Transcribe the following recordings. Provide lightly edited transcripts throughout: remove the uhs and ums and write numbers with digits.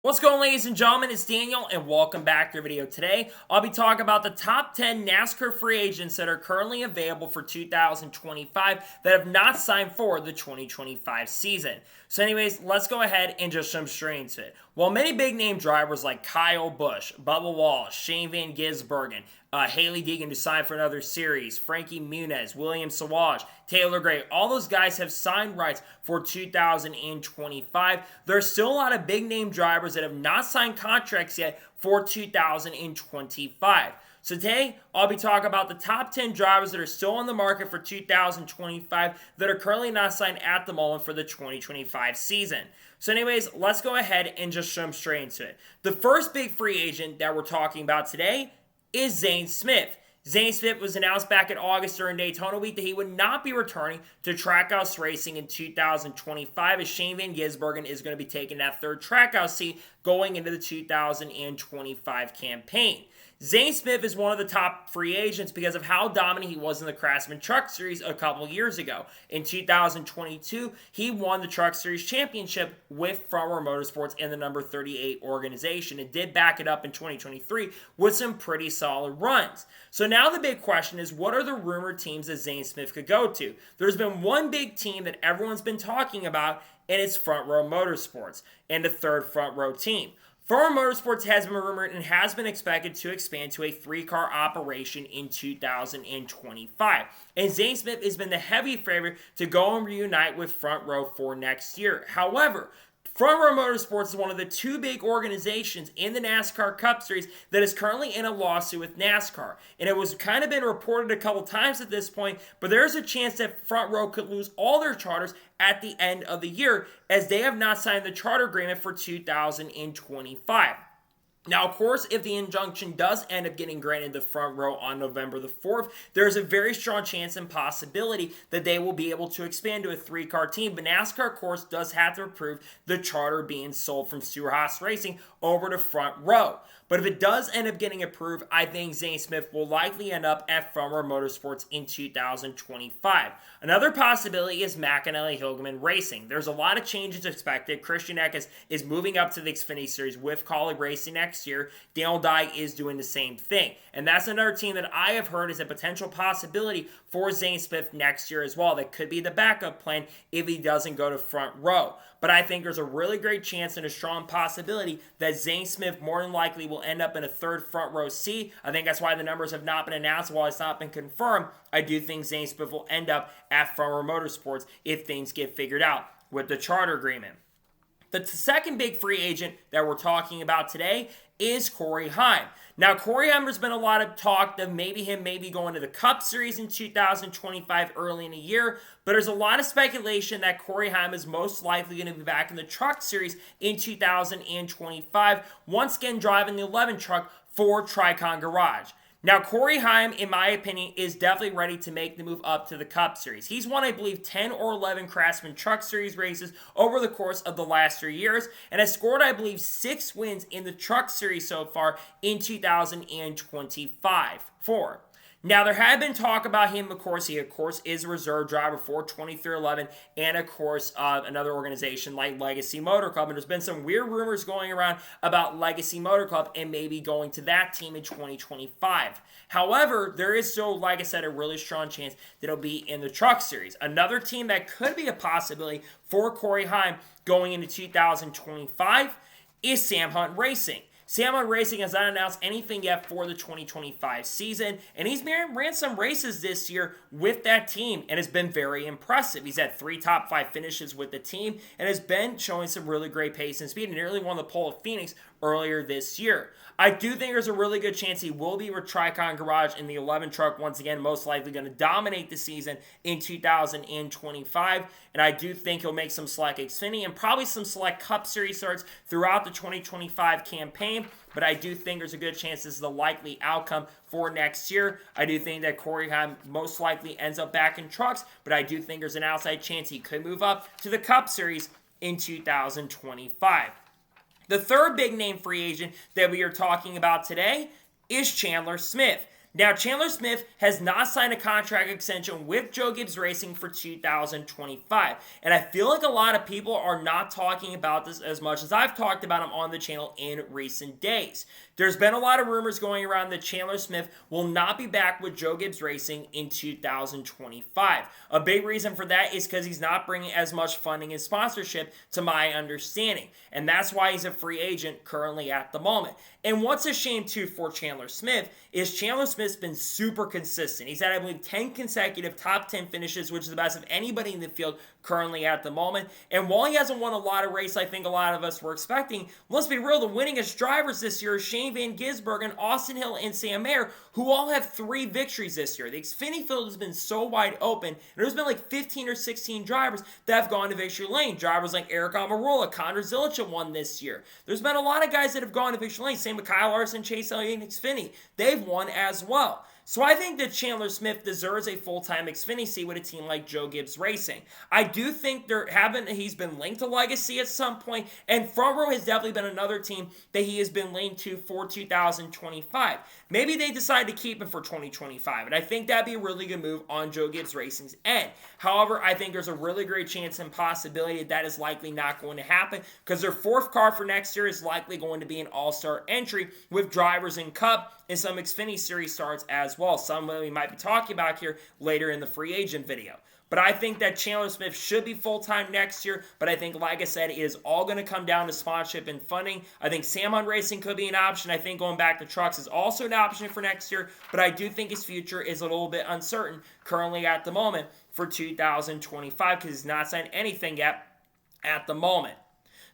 What's going on, ladies and gentlemen? It's Daniel and welcome back to the video. Today I'll be talking about the top 10 NASCAR free agents that are currently available for 2025 that have not signed for the 2025 season. So anyways, let's go ahead and just jump straight into it. While many big name drivers like Kyle Busch, Bubba Wallace, Shane Van Gisbergen, Haley Deegan to sign for another series, Frankie Muniz, William Sawaj, Taylor Gray, all those guys have signed rights for 2025. There's still a lot of big name drivers that have not signed contracts yet for 2025. So today, I'll be talking about the top 10 drivers that are still on the market for 2025 that are currently not signed at the moment for the 2025 season. So anyways, let's go ahead and just jump straight into it. The first big free agent that we're talking about today is Zayn Smith. Zayn Smith was announced back in August during Daytona Week that he would not be returning to Trackhouse Racing in 2025 as Shane Van Gisbergen is going to be taking that third Trackhouse seat going into the 2025 campaign. Zayn Smith is one of the top free agents because of how dominant he was in the Craftsman Truck Series a couple years ago. In 2022, he won the Truck Series Championship with Front Row Motorsports in the number 38 organization and did back it up in 2023 with some pretty solid runs. So now the big question is, what are the rumored teams that Zayn Smith could go to? There's been one big team that everyone's been talking about, and it's Front Row Motorsports and the third Front Row team. Front Row Motorsports has been rumored and has been expected to expand to a three-car operation in 2025. And Zayn Smith has been the heavy favorite to go and reunite with Front Row for next year. However, Front Row Motorsports is one of the two big organizations in the NASCAR Cup Series that is currently in a lawsuit with NASCAR. And it was kind of been reported a couple times at this point, but there's a chance that Front Row could lose all their charters at the end of the year as they have not signed the charter agreement for 2025. Now, of course, if the injunction does end up getting granted to Front Row on November the 4th, there's a very strong chance and possibility that they will be able to expand to a three-car team. But NASCAR, of course, does have to approve the charter being sold from Stewart-Haas Racing over to Front Row. But if it does end up getting approved, I think Zayn Smith will likely end up at Front Row Motorsports in 2025. Another possibility is McAnally Hilgeman Racing. There's a lot of changes expected. Christian Eckes is moving up to the Xfinity Series with Kaulig Racing next year. Daniel Dye is doing the same thing. And that's another team that I have heard is a potential possibility for Zayn Smith next year as well. That could be the backup plan if he doesn't go to Front Row. But I think there's a really great chance and a strong possibility that Zayn Smith more than likely will end up in a third Front Row seat. I think that's why the numbers have not been announced. While it's not been confirmed, I do think Zayn Smith will end up at Front Row Motorsports if things get figured out with the charter agreement. The second big free agent that we're talking about today is Cory Heim. Now, Cory Heim, there's been a lot of talk of him going to the Cup Series in 2025 early in the year, but there's a lot of speculation that Cory Heim is most likely going to be back in the Truck Series in 2025, once again driving the 11 truck for Tricon Garage. Now, Cory Heim, in my opinion, is definitely ready to make the move up to the Cup Series. He's won, I believe, 10 or 11 Craftsman Truck Series races over the course of the last 3 years and has scored, I believe, 6 wins in the Truck Series so far in 2025. Now, there had been talk about him, of course. He, of course, is a reserve driver for 2311 and, of course, another organization like Legacy Motor Club. And there's been some weird rumors going around about Legacy Motor Club and maybe going to that team in 2025. However, there is still, like I said, a really strong chance that he'll be in the Truck Series. Another team that could be a possibility for Cory Heim going into 2025 is Sam Hunt Racing. Sam Hunt Racing has not announced anything yet for the 2025 season, and he's ran some races this year with that team and has been very impressive. He's had 3 top 5 finishes with the team and has been showing some really great pace and speed and nearly won the pole at Phoenix earlier this year. I do think there's a really good chance he will be with Tricon Garage in the 11 truck once again, most likely going to dominate the season in 2025. And I do think he'll make some select Xfinity and probably some select Cup Series starts throughout the 2025 campaign. But I do think there's a good chance this is the likely outcome for next year. I do think that Cory Heim most likely ends up back in trucks, but I do think there's an outside chance he could move up to the Cup Series in 2025. The third big name free agent that we are talking about today is Chandler Smith. Now, Chandler Smith has not signed a contract extension with Joe Gibbs Racing for 2025. And I feel like a lot of people are not talking about this as much as I've talked about him on the channel in recent days. There's been a lot of rumors going around that Chandler Smith will not be back with Joe Gibbs Racing in 2025. A big reason for that is because he's not bringing as much funding and sponsorship, to my understanding. And that's why he's a free agent currently at the moment. And what's a shame, too, for Chandler Smith is Chandler Smith's been super consistent. He's had, I believe, 10 consecutive top 10 finishes, which is the best of anybody in the field currently at the moment. And while he hasn't won a lot of races I think a lot of us were expecting, let's be real, the winningest drivers this year are Shane Van Gisbergen, Austin Hill, and Sam Mayer, who all have 3 victories this year. The Xfinity field has been so wide open, and there's been like 15 or 16 drivers that have gone to victory lane. Drivers like Eric Almirola, Connor Zilicha won this year. There's been a lot of guys that have gone to victory lane. Same with Kyle Larson, Chase Elliott, and Xfinity. They've won as well. So I think that Chandler Smith deserves a full-time Xfinity seat with a team like Joe Gibbs Racing. I do think he's been linked to Legacy at some point, and Front Row has definitely been another team that he has been linked to for 2025. Maybe they decide to keep him for 2025, and I think that'd be a really good move on Joe Gibbs Racing's end. However, I think there's a really great chance and possibility that is likely not going to happen because their 4th car for next year is likely going to be an all-star entry with drivers in Cup and some Xfinity Series starts as well. Some that we might be talking about here later in the free agent video. But I think that Chandler Smith should be full-time next year. But I think, like I said, it is all going to come down to sponsorship and funding. I think Sam Hunt Racing could be an option. I think going back to trucks is also an option for next year. But I do think his future is a little bit uncertain currently at the moment for 2025 because he's not signed anything yet at the moment.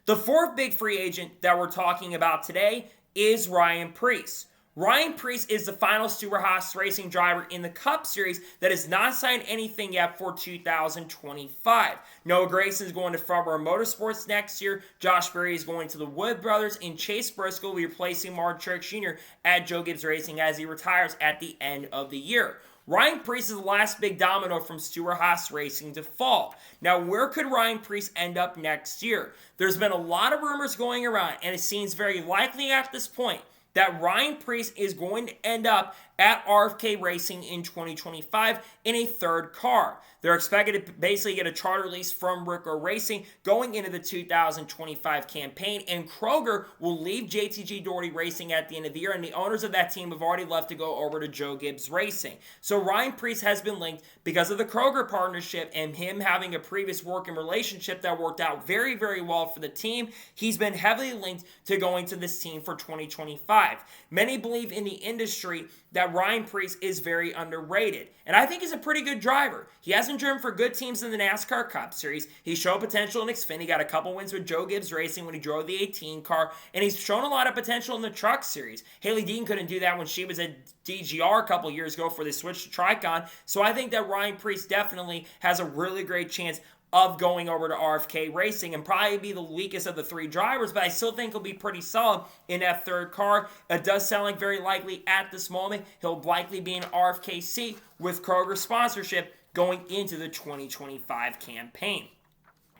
The 4th big free agent that we're talking about today is Ryan Preece. Ryan Preece is the final Stewart-Haas Racing driver in the Cup Series that has not signed anything yet for 2025. Noah Gragson is going to Front Row Motorsports next year. Josh Berry is going to the Wood Brothers, and Chase Briscoe will be replacing RyanTRX Jr. at Joe Gibbs Racing as he retires at the end of the year. Ryan Preece is the last big domino from Stewart-Haas Racing to fall. Now, where could Ryan Preece end up next year? There's been a lot of rumors going around, and it seems very likely at this point that Ryan Preece is going to end up at RFK Racing in 2025 in a 3rd car. They're expected to basically get a charter lease from Ricco Racing going into the 2025 campaign, and Kroger will leave JTG Doherty Racing at the end of the year, and the owners of that team have already left to go over to Joe Gibbs Racing. So Ryan Preece has been linked because of the Kroger partnership and him having a previous working relationship that worked out very, very well for the team. He's been heavily linked to going to this team for 2025. Many believe in the industry that Ryan Preece is very underrated, and I think he's a pretty good driver. He hasn't driven for good teams in the NASCAR Cup Series. He's shown potential in Xfinity, got a couple wins with Joe Gibbs Racing when he drove the 18 car, and he's shown a lot of potential in the Truck Series. Haley Dean couldn't do that when she was at DGR a couple years ago before they switched to Tricon, so I think that Ryan Preece definitely has a really great chance of going over to RFK Racing and probably be the weakest of the 3 drivers, but I still think he'll be pretty solid in that 3rd car. It does sound like very likely at this moment he'll likely be in RFK seat with Kroger sponsorship going into the 2025 campaign.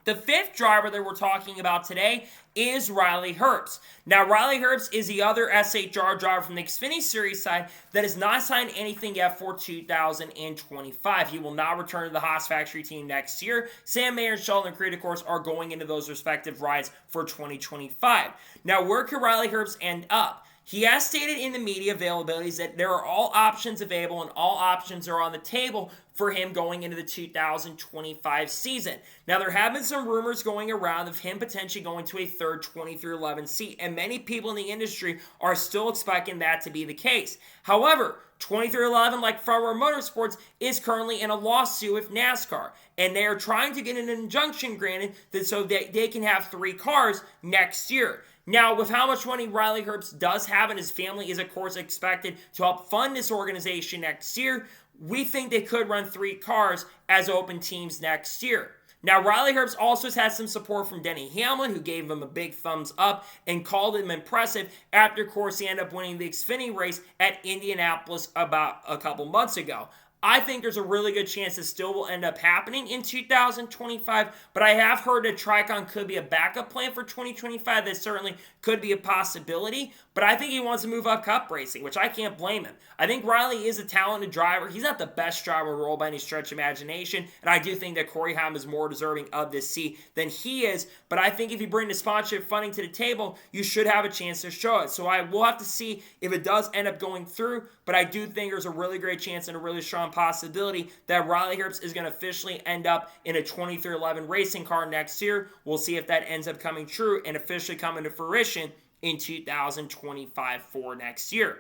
The 5th driver that we're talking about today is Riley Herbst. Now, Riley Herbst is the other SHR driver from the Xfinity Series side that has not signed anything yet for 2025. He will not return to the Haas factory team next year. Sam Mayer and Sheldon Creed, of course, are going into those respective rides for 2025. Now, where could Riley Herbst end up? He has stated in the media availabilities that there are all options available and all options are on the table for him going into the 2025 season. Now, there have been some rumors going around of him potentially going to a 3rd 23-11 seat, and many people in the industry are still expecting that to be the case. However, 2311, like Front Row Motorsports, is currently in a lawsuit with NASCAR, and they are trying to get an injunction granted so that they can have 3 cars next year. Now, with how much money Riley Herbst does have, and his family is, of course, expected to help fund this organization next year, we think they could run 3 cars as open teams next year. Now, Riley Herbst also has some support from Denny Hamlin, who gave him a big thumbs up and called him impressive after, of course, he ended up winning the Xfinity race at Indianapolis about a couple months ago. I think there's a really good chance this still will end up happening in 2025, but I have heard that Tricon could be a backup plan for 2025. That certainly could be a possibility, but I think he wants to move up cup racing, which I can't blame him. I think Riley is a talented driver. He's not the best driver in the world by any stretch of imagination, and I do think that Cory Heim is more deserving of this seat than he is, but I think if you bring the sponsorship funding to the table, you should have a chance to show it. So I will have to see if it does end up going through, but I do think there's a really great chance and a really strong possibility that Riley Herbst is going to officially end up in a 2311 racing car next year. We'll see if that ends up coming true and officially coming to fruition in 2025 for next year.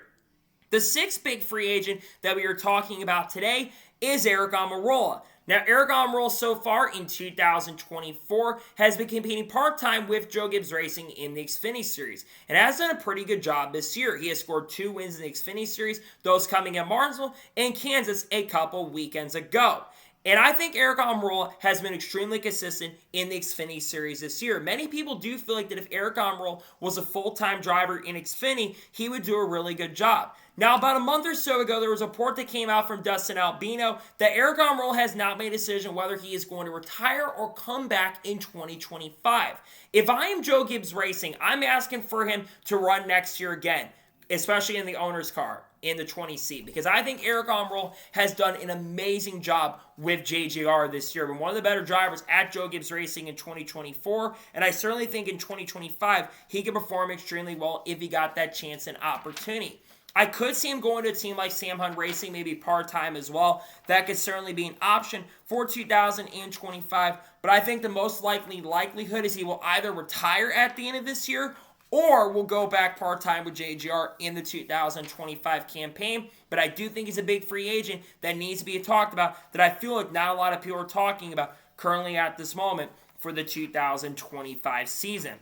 The sixth big free agent that we are talking about today is Aric Almirola. Now, Aric Almirola so far in 2024 has been competing part-time with Joe Gibbs Racing in the Xfinity Series and has done a pretty good job this year. He has scored 2 wins in the Xfinity Series, those coming at Martinsville and Kansas a couple weekends ago. And I think Aric Almirola has been extremely consistent in the Xfinity Series this year. Many people do feel like that if Aric Almirola was a full-time driver in Xfinity, he would do a really good job. Now, about a month or so ago, there was a report that came out from Dustin Albino that Aric Almirola has not made a decision whether he is going to retire or come back in 2025. If I am Joe Gibbs Racing, I'm asking for him to run next year again, especially in the owner's car, in the 20 seat, because I think Aric Almirola has done an amazing job with JGR this year. Been one of the better drivers at Joe Gibbs Racing in 2024, and I certainly think in 2025 he can perform extremely well if he got that chance and opportunity. I could see him going to a team like Sam Hunt Racing, maybe part-time as well. That could certainly be an option for 2025, but I think the most likelihood is he will either retire at the end of this year or will go back part-time with JGR in the 2025 campaign. But I do think he's a big free agent that needs to be talked about, that I feel like not a lot of people are talking about currently at this moment for the 2025 season.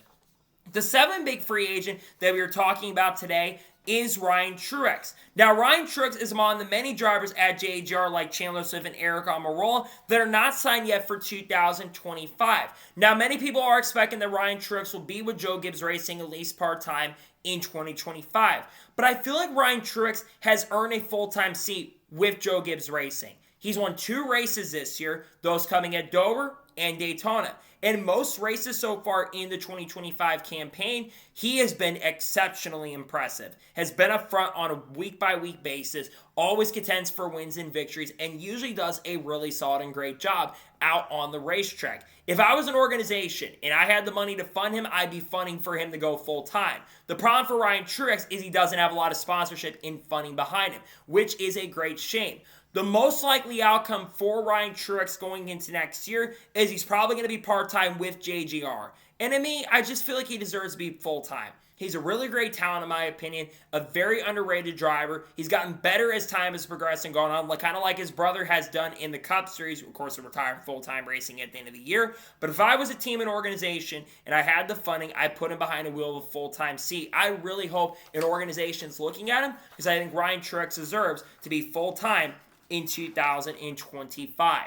The seventh big free agent that we are talking about today is RyanTRX. Now, RyanTRX is among the many drivers at JGR like Chandler Smith and Aric Almirola that are not signed yet for 2025. Now, many people are expecting that RyanTRX will be with Joe Gibbs Racing at least part-time in 2025. But I feel like RyanTRX has earned a full-time seat with Joe Gibbs Racing. He's won 2 races this year, those coming at Dover and Daytona. In most races so far in the 2025 campaign, he has been exceptionally impressive. Has been up front on a week-by-week basis, always contends for wins and victories, and usually does a really solid and great job out on the racetrack. If I was an organization and I had the money to fund him, I'd be funding for him to go full-time. The problem for RyanTRX is he doesn't have a lot of sponsorship and funding behind him, which is a great shame. The most likely outcome for RyanTRX going into next year is he's probably going to be part-time with JGR. And to me, I just feel like he deserves to be full-time. He's a really great talent, in my opinion, a very underrated driver. He's gotten better as time has progressed and gone on, kind of like his brother has done in the Cup Series. Of course, he'll retire full-time racing at the end of the year. But if I was a team and organization and I had the funding, I'd put him behind the wheel of a full-time seat. I really hope an organization's looking at him because I think RyanTRX deserves to be full-time in 2025.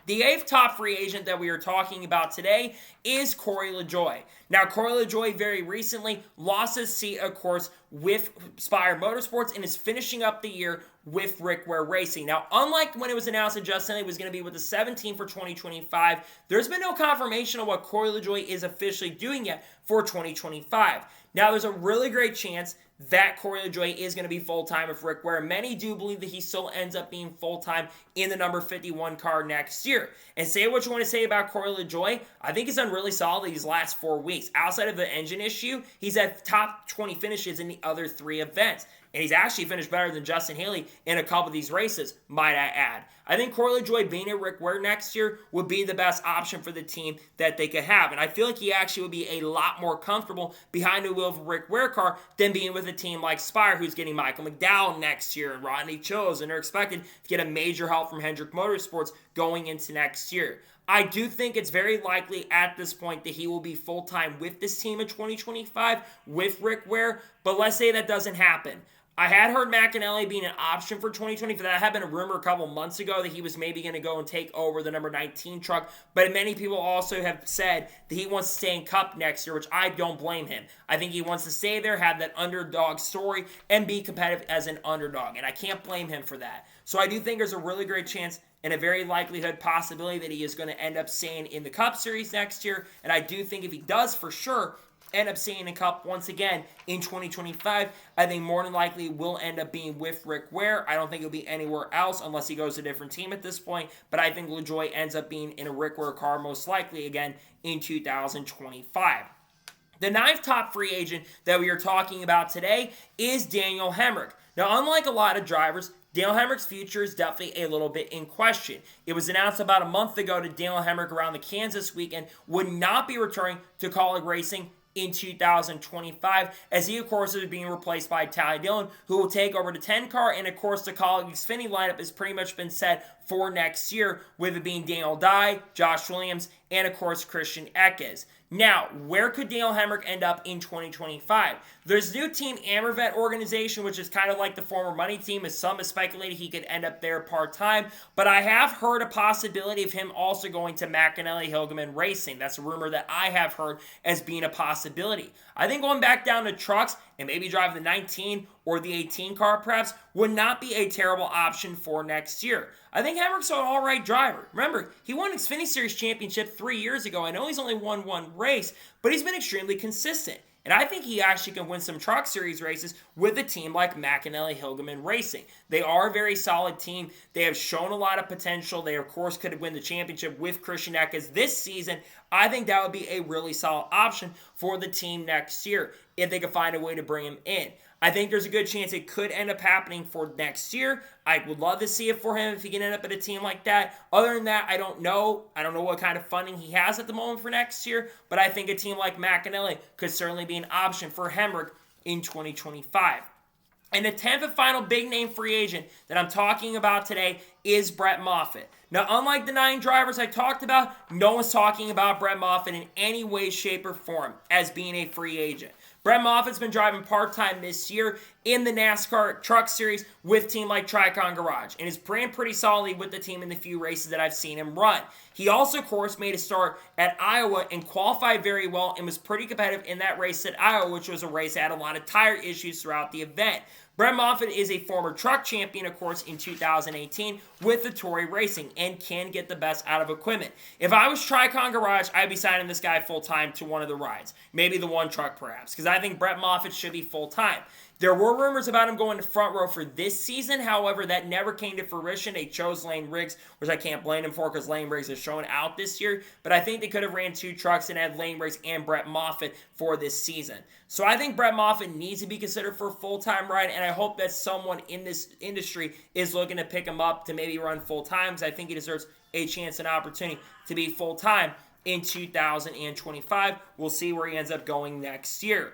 The 8th top free agent that we are talking about today is Cory Joy. Now, Cory Joy very recently lost his seat, of course, with Spire Motorsports and is finishing up the year with Rick Ware Racing. Now, unlike when it was announced that Justin Haley was going to be with the 17 for 2025, there's been no confirmation of what Cory Joy is officially doing yet for 2025. Now, there's a really great chance that Cory Joy is going to be full-time with Rick Ware. Many do believe that he still ends up being full-time in the number 51 car next year. And say what you want to say about Cory Joy, I think he's done really solid these last 4 weeks. Outside of the engine issue, he's had top 20 finishes in the other 3 events. And he's actually finished better than Justin Haley in a couple of these races, might I add. I think Cory Joy being at Rick Ware next year would be the best option for the team that they could have. And I feel like he actually would be a lot more comfortable behind the wheel of a Rick Ware car than being with a team like Spire, who's getting Michael McDowell next year and Rodney Chills, and are expected to get a major help from Hendrick Motorsports going into next year. I do think it's very likely at this point that he will be full-time with this team in 2025 with Rick Ware, but let's say that doesn't happen. I had heard McAnally being an option for 2020. That had been a rumor a couple months ago that he was maybe going to go and take over the number 19 truck. But many people also have said that he wants to stay in Cup next year, which I don't blame him. I think he wants to stay there, have that underdog story, and be competitive as an underdog. And I can't blame him for that. So I do think there's a really great chance and a very likelihood possibility that he is going to end up staying in the Cup Series next year. And I do think if he does, for sure, end up staying in Cup once again in 2025, I think more than likely will end up being with Rick Ware. I don't think it'll be anywhere else unless he goes to a different team at this point, but I think LaJoie ends up being in a Rick Ware car most likely again in 2025. The ninth top free agent that we are talking about today is Daniel Hemric. Now, unlike a lot of drivers, Daniel Hemric's future is definitely a little bit in question. It was announced about a month ago that Daniel Hemric around the Kansas weekend would not be returning to Kaulig Racing in 2025, as he, of course, is being replaced by Ty Dillon, who will take over the 10 car, and, of course, the Kaulig Xfinity lineup has pretty much been set for next year, with it being Daniel Dye, Josh Williams, and, of course, Christian Eckes. Now, where could Daniel Hemric end up in 2025? There's a new team, Amervet organization, which is kind of like the former money team, as some have speculated he could end up there part-time, but I have heard a possibility of him also going to McAnally Hilgeman Racing. That's a rumor that I have heard as being a possibility. I think going back down to trucks and maybe driving the 19 or the 18 car perhaps would not be a terrible option for next year. I think Hemric's an all-right driver. Remember, he won Xfinity Series Championship 3 years ago. I know he's only won one race, but he's been extremely consistent. And I think he actually can win some Truck Series races with a team like McAnally Hilgeman Racing. They are a very solid team. They have shown a lot of potential. They, of course, could win the championship with Christian Eckes this season. I think that would be a really solid option for the team next year if they could find a way to bring him in. I think there's a good chance it could end up happening for next year. I would love to see it for him if he can end up at a team like that. Other than that, I don't know. I don't know what kind of funding he has at the moment for next year, but I think a team like McAnally could certainly be an option for Hemric in 2025. And the 10th and final big name free agent that I'm talking about today is Brett Moffitt. Now, unlike the 9 drivers I talked about, no one's talking about Brett Moffitt in any way, shape, or form as being a free agent. Brett Moffitt's been driving part-time this year in the NASCAR Truck Series with a team like Tricon Garage, and has ran pretty solidly with the team in the few races that I've seen him run. He also, of course, made a start at Iowa and qualified very well and was pretty competitive in that race at Iowa, which was a race that had a lot of tire issues throughout the event. Brett Moffitt is a former truck champion, of course, in 2018 with the Tory Racing and can get the best out of equipment. If I was Tricon Garage, I'd be signing this guy full-time to one of the rides. Maybe the one truck, perhaps, because I think Brett Moffitt should be full-time. There were rumors about him going to front row for this season. However, that never came to fruition. They chose Lane Riggs, which I can't blame him for because Lane Riggs has shown out this year. But I think they could have ran 2 trucks and had Lane Riggs and Brett Moffitt for this season. So I think Brett Moffitt needs to be considered for a full-time ride, and I hope that someone in this industry is looking to pick him up to maybe run full-time, because I think he deserves a chance and opportunity to be full-time in 2025. We'll see where he ends up going next year.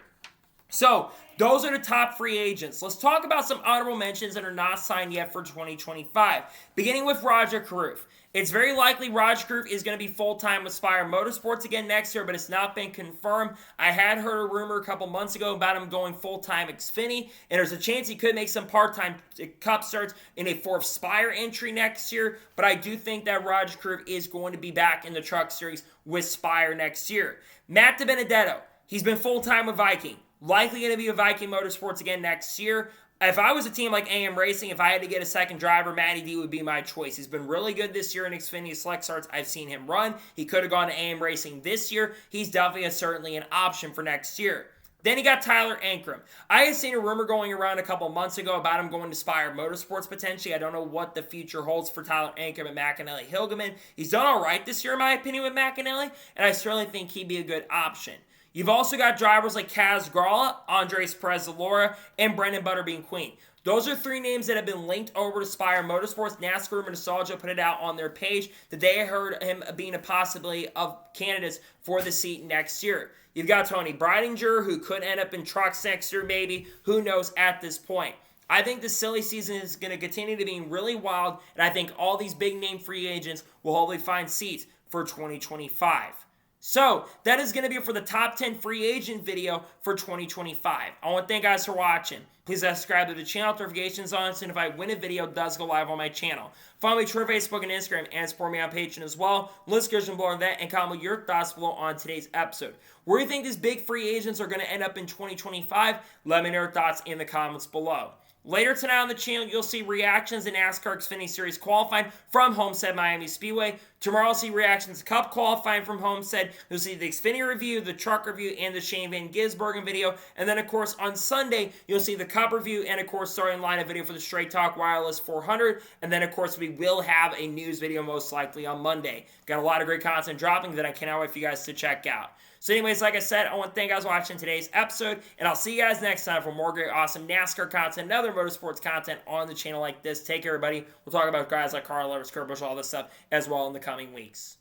So, those are the top free agents. Let's talk about some honorable mentions that are not signed yet for 2025. Beginning with Roger Carruth. It's very likely Roger Carruth is going to be full-time with Spire Motorsports again next year, but it's not been confirmed. I had heard a rumor a couple months ago about him going full-time Xfinity, and there's a chance he could make some part-time Cup starts in a 4th Spire entry next year, but I do think that Roger Carruth is going to be back in the Truck Series with Spire next year. Matt DiBenedetto. He's been full-time with Viking. Likely going to be with Viking Motorsports again next year. If I was a team like AM Racing, if I had to get a second driver, Matty D would be my choice. He's been really good this year in Xfinity Select Starts. I've seen him run. He could have gone to AM Racing this year. He's definitely certainly an option for next year. Then you got Tyler Ankrum. I had seen a rumor going around a couple months ago about him going to Spire Motorsports potentially. I don't know what the future holds for Tyler Ankrum and McAnally Hilgeman. He's done all right this year, in my opinion, with McAnally, and I certainly think he'd be a good option. You've also got drivers like Kaz Gralla, Andres Perez-Zalora, and Brendan Butterbean Queen. Those are 3 names that have been linked over to Spire Motorsports. NASCAR and Nostalgia put it out on their page that they heard him being a possibility of candidates for the seat next year. You've got Tony Breidinger, who could end up in trucks next year, maybe. Who knows at this point? I think the silly season is going to continue to be really wild, and I think all these big-name free agents will hopefully find seats for 2025. So, that is going to be it for the top 10 free agent video for 2025. I want to thank you guys for watching. Please subscribe to the channel, notifications on, so if I win a video, it does go live on my channel. Follow me on Twitter, Facebook, and Instagram, and support me on Patreon as well. List goes below on that, and comment your thoughts below on today's episode. Where do you think these big free agents are going to end up in 2025? Let me know your thoughts in the comments below. Later tonight on the channel, you'll see reactions to NASCAR Xfinity Series qualifying from Homestead Miami Speedway. Tomorrow, you'll see reactions to Cup qualifying from Homestead. You'll see the Xfinity review, the truck review, and the Shane Van Gisbergen video. And then, of course, on Sunday, you'll see the Cup review and, of course, starting lineup video for the Straight Talk Wireless 400. And then, of course, we will have a news video most likely on Monday. Got a lot of great content dropping that I cannot wait for you guys to check out. So anyways, like I said, I want to thank you guys for watching today's episode, and I'll see you guys next time for more great, awesome NASCAR content and other motorsports content on the channel like this. Take care, everybody. We'll talk about guys like Carl Lewis, Kurt Busch, all this stuff as well in the coming weeks.